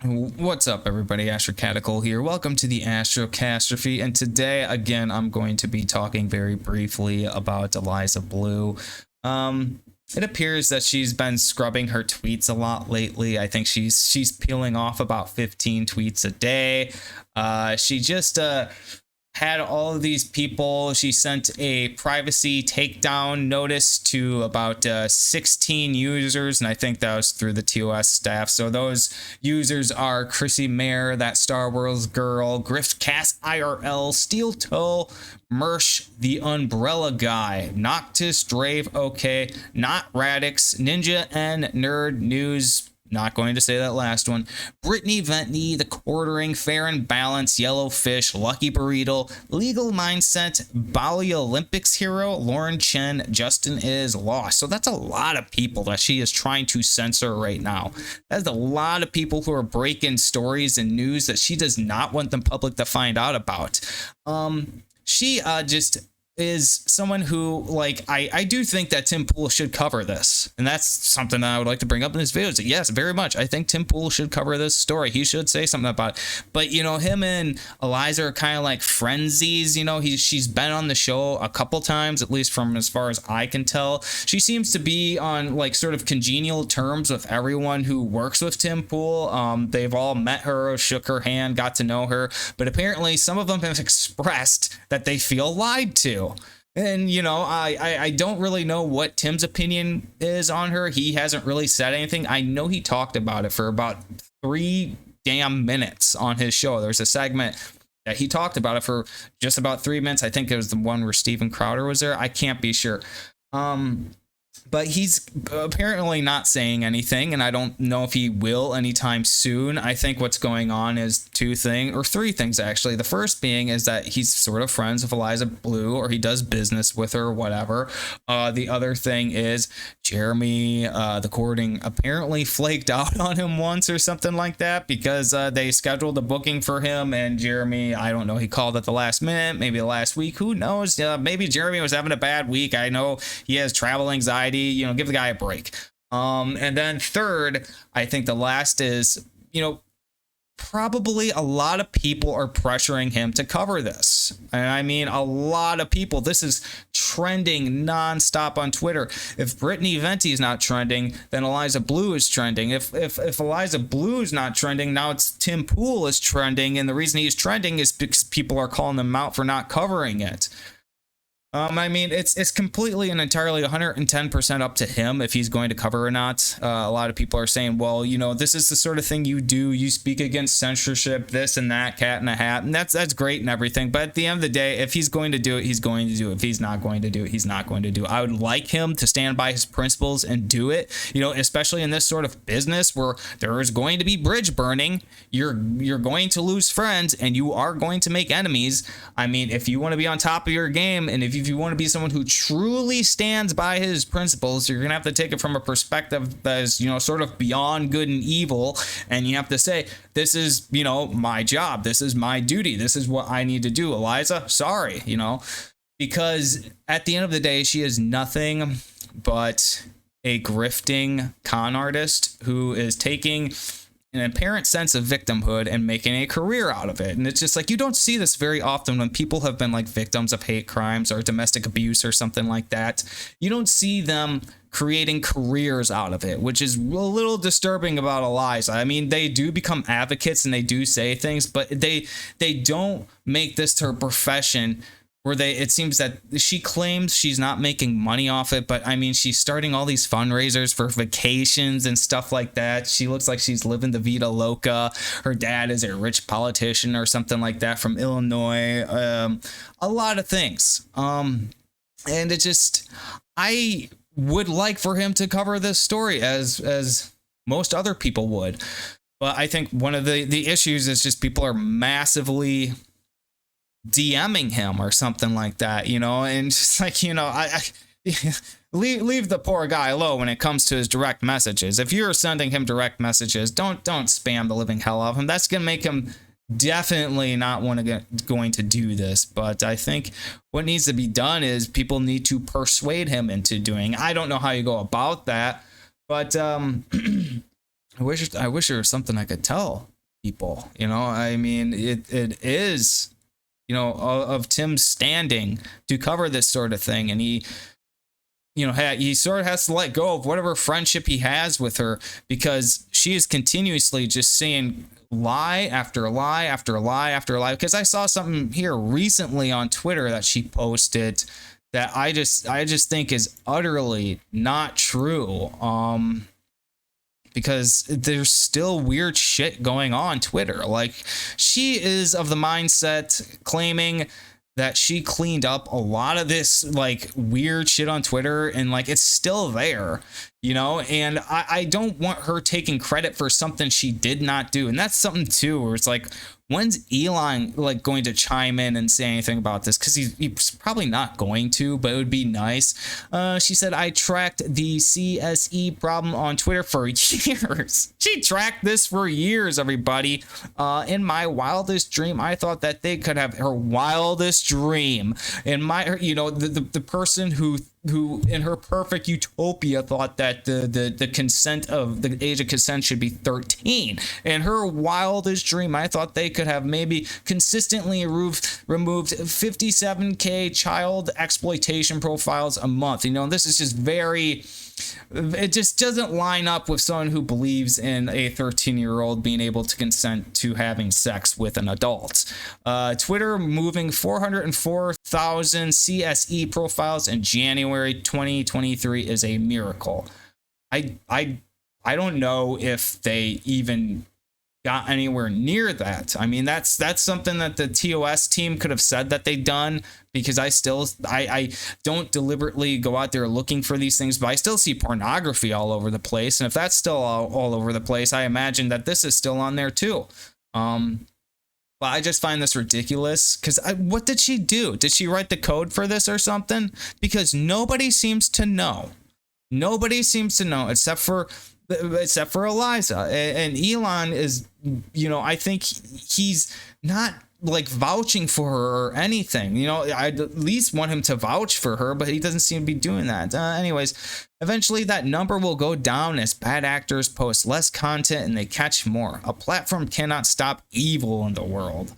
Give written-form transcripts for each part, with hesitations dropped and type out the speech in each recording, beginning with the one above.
What's up, everybody? Astrocastrophe here. Welcome to the Astrocastrophe, and today, again, I'm going to be talking very briefly about Eliza Blue. It appears that she's been scrubbing her tweets a lot lately. I think she's peeling off about 15 tweets a day. She just had all of these people. She sent a privacy takedown notice to about 16 users, and I think that was through the TOS staff. So those users are Chrissy Mayer, that Star Wars girl, Griftcast IRL, Steel Toe, Mersh, the Umbrella Guy, Noctis, Drave, okay, Not Radix, Ninja, and Nerd News. Not going to say that last one. Brittany Ventney, The Quartering, Fair and Balanced, Yellowfish, Lucky Burrito, Legal Mindset, Bali Olympics Hero, Lauren Chen, Justin is Lost. So that's a lot of people that she is trying to censor right now. That's a lot of people who are breaking stories and news that she does not want the public to find out about. She just is someone who, like, I do think that Tim Pool should cover this, and that's something that I would like to bring up in this video. Is that, yes, very much, I think Tim Pool should cover this story. He should say something about it. But you know, him and Eliza are kind of like frenzies. You know, she's been on the show a couple times, at least from as far as I can tell. She seems to be on like sort of congenial terms with everyone who works with Tim Pool. They've all met her, shook her hand, got to know her, but apparently some of them have expressed that they feel lied to. And, you know, I don't really know what Tim's opinion is on her. He hasn't really said anything. I know he talked about it for about 3 damn minutes on his show. There's a segment that he talked about it for just about 3 minutes. I think it was the one where Steven Crowder was there. I can't be sure. But he's apparently not saying anything, and I don't know if he will anytime soon. I think what's going on is 3 things, actually. The first being is that he's sort of friends with Eliza Blue, or he does business with her, or whatever. The other thing is Jeremy, the courting, apparently flaked out on him once or something like that, because they scheduled a booking for him, and Jeremy, I don't know, he called at the last minute, maybe the last week, who knows? Maybe Jeremy was having a bad week. I know he has travel anxiety. You know, give the guy a break. And then third, I think the last is, you know, probably a lot of people are pressuring him to cover this. And I mean, a lot of people. This is trending nonstop on Twitter. If Brittany Venti is not trending, then Eliza Blue is trending. If Eliza Blue is not trending, now it's Tim Pool is trending. And the reason he's trending is because people are calling him out for not covering it. I mean, it's completely and entirely 110% up to him if he's going to cover or not. A lot of people are saying, well, you know, this is the sort of thing you do. You speak against censorship, this and that, cat in a hat. And that's great and everything. But at the end of the day, if he's going to do it, he's going to do it. If he's not going to do it, he's not going to do it. I would like him to stand by his principles and do it, you know, especially in this sort of business where there is going to be bridge burning. You're going to lose friends and you are going to make enemies. I mean, if you want to be on top of your game, and if you want to be someone who truly stands by his principles, you're going to have to take it from a perspective that is, you know, sort of beyond good and evil. And you have to say, this is, you know, my job. This is my duty. This is what I need to do. Eliza, sorry, you know, because at the end of the day, she is nothing but a grifting con artist who is taking an apparent sense of victimhood and making a career out of it. And it's just like, you don't see this very often when people have been like victims of hate crimes or domestic abuse or something like that. You don't see them creating careers out of it, which is a little disturbing about Eliza. I mean, they do become advocates and they do say things, but they don't make this her profession, where it seems that she claims she's not making money off it, but I mean, she's starting all these fundraisers for vacations and stuff like that. She looks like she's living the Vida Loca. Her dad is a rich politician or something like that from Illinois. A lot of things. And it just, I would like for him to cover this story as most other people would. But I think one of the issues is just people are massively DMing him or something like that, you know, and just like, you know, I leave the poor guy alone when it comes to his direct messages. If you're sending him direct messages, don't spam the living hell out of him. That's gonna make him definitely not going to do this. But I think what needs to be done is people need to persuade him into doing. I don't know how you go about that, but I wish there was something I could tell people. I mean, it is, of Tim standing to cover this sort of thing, and he sort of has to let go of whatever friendship he has with her, because she is continuously just saying lie after lie after lie after lie. Because I saw something here recently on Twitter that she posted that I just think is utterly not true. Because there's still weird shit going on Twitter. Like, she is of the mindset claiming that she cleaned up a lot of this like weird shit on Twitter, and like it's still there, and I don't want her taking credit for something she did not do. And that's something too, where it's like, when's Elon like going to chime in and say anything about this? Because he's probably not going to, but it would be nice. She said, I tracked the CSE problem on Twitter for years. She tracked this for years, everybody. In my wildest dream, I thought that they could have her wildest dream. In my, the person who in her perfect utopia thought that the consent of the age of consent should be 13. In her wildest dream, I thought they could have maybe consistently removed 57K child exploitation profiles a month. This is just it just doesn't line up with someone who believes in a 13-year-old being able to consent to having sex with an adult. Twitter moving 404,000 CSE profiles in January 2023 is a miracle. I don't know if they even got anywhere near that. I mean, that's something that the TOS team could have said that they'd done, because I don't deliberately go out there looking for these things, but I still see pornography all over the place. And if that's still all over the place, I imagine that this is still on there too. But I just find this ridiculous, because what did she do? Did she write the code for this or something? Because nobody seems to know. Nobody seems to know except for Eliza. And Elon is, I think he's not like vouching for her or anything. I'd at least want him to vouch for her, but he doesn't seem to be doing that. Anyways, eventually that number will go down as bad actors post less content and they catch more. A platform cannot stop evil in the world.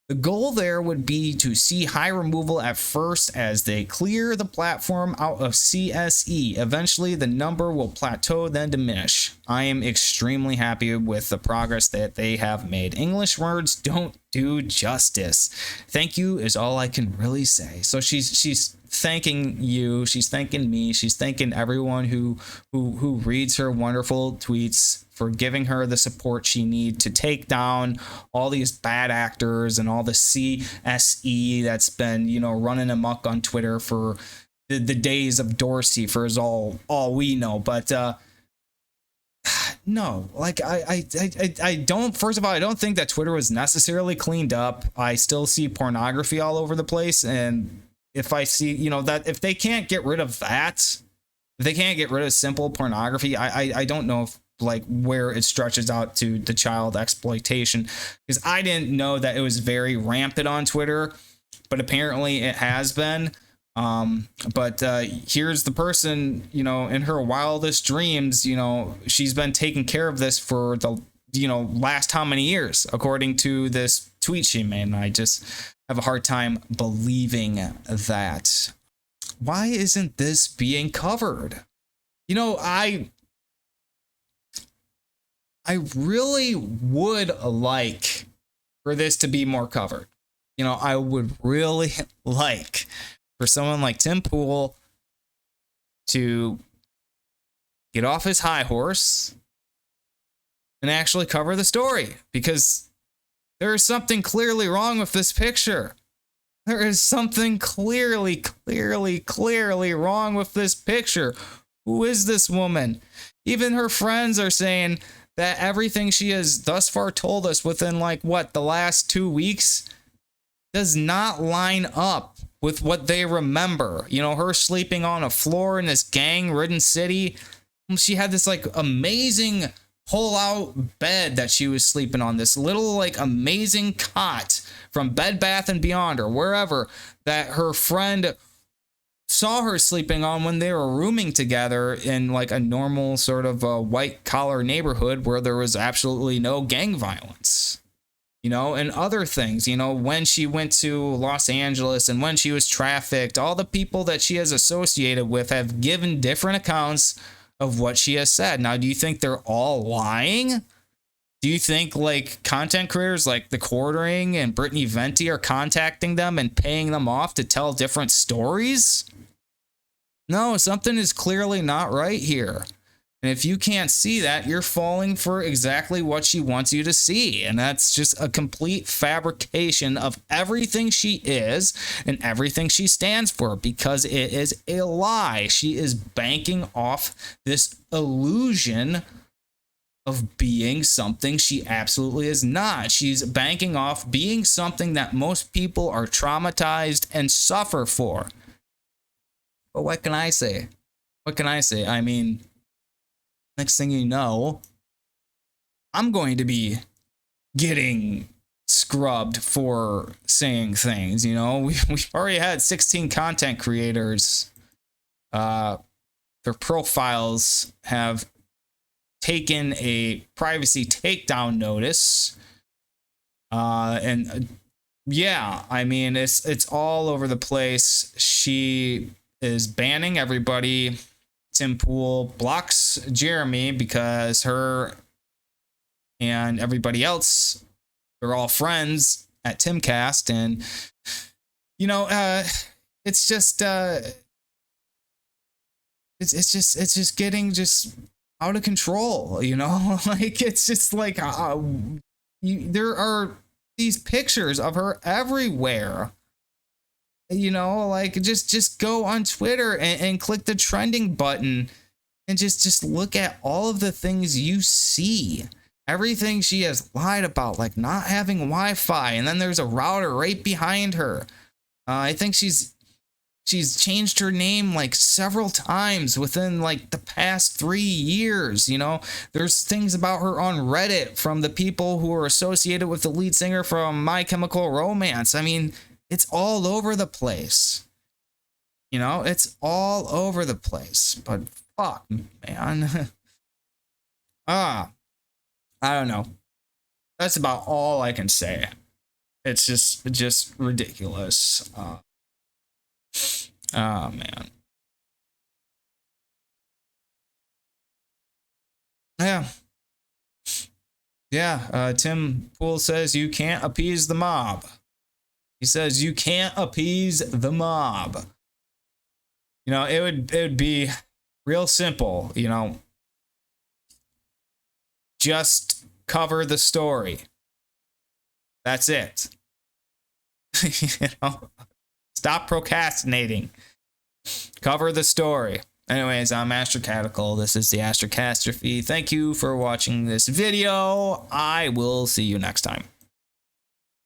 The goal there would be to see high removal at first as they clear the platform out of CSE. Eventually, the number will plateau, then diminish. I am extremely happy with the progress that they have made. English words don't do justice. Thank you is all I can really say. So she's thanking you, she's thanking me, she's thanking everyone who reads her wonderful tweets for giving her the support she needs to take down all these bad actors and all the CSE that's been, running amok on Twitter for the days of Dorsey, for is all we know. But no, like I don't, first of all, I don't think that Twitter was necessarily cleaned up. I still see pornography all over the place, and if I see, that if they can't get rid of that, if they can't get rid of simple pornography, I don't know if like where it stretches out to the child exploitation, because I didn't know that it was very rampant on Twitter, but apparently it has been. But here's the person, in her wildest dreams, she's been taking care of this for the, last how many years, according to this tweet she made. And I just have a hard time believing that. Why isn't this being covered? I really would like for this to be more covered. I would really like for someone like Tim Pool to get off his high horse and actually cover the story, because there is something clearly wrong with this picture. There is something clearly wrong with this picture. Who is this woman? Even her friends are saying that everything she has thus far told us within the last 2 weeks does not line up with what they remember. Her sleeping on a floor in this gang-ridden city. She had this amazing pull-out bed that she was sleeping on, this little amazing cot from Bed Bath & Beyond or wherever that her friend saw her sleeping on when they were rooming together in like a normal sort of a white collar neighborhood where there was absolutely no gang violence. You know, and other things, you know, when she went to Los Angeles and when she was trafficked, all the people that she has associated with have given different accounts of what she has said. Now, do you think they're all lying? Do you think like content creators like The Quartering and Brittany Venti are contacting them and paying them off to tell different stories? No, something is clearly not right here. And if you can't see that, you're falling for exactly what she wants you to see. And that's just a complete fabrication of everything she is and everything she stands for, because it is a lie. She is banking off this illusion of being something she absolutely is not. She's banking off being something that most people are traumatized and suffer for. But what can I say? What can I say? I mean, next thing you know, I'm going to be getting scrubbed for saying things, you know? We've already had 16 content creators. Their profiles have taken a privacy takedown notice. And yeah, I mean, it's all over the place. She is banning everybody. Tim Pool blocks Jeremy because her and everybody else, they're all friends at Timcast, and you know, it's just it's just getting just out of control, you know. Like it's just like there are these pictures of her everywhere. You know, like just go on Twitter and click the trending button and just look at all of the things you see. Everything she has lied about, like not having Wi-Fi, and then there's a router right behind her. I think she's changed her name like several times within like the past 3 years. You know, there's things about her on Reddit from the people who are associated with the lead singer from My Chemical Romance. I mean, it's all over the place. You know, it's all over the place. But fuck, man. I don't know. That's about all I can say. It's just ridiculous. Oh, man. Yeah. Yeah, Tim Pool says you can't appease the mob. He says you can't appease the mob. You know, it would be real simple, you know. Just cover the story. That's it. You know, stop procrastinating. Cover the story. Anyways, I'm Astrocastrophe. This is the Astrocastrophe. Thank you for watching this video. I will see you next time.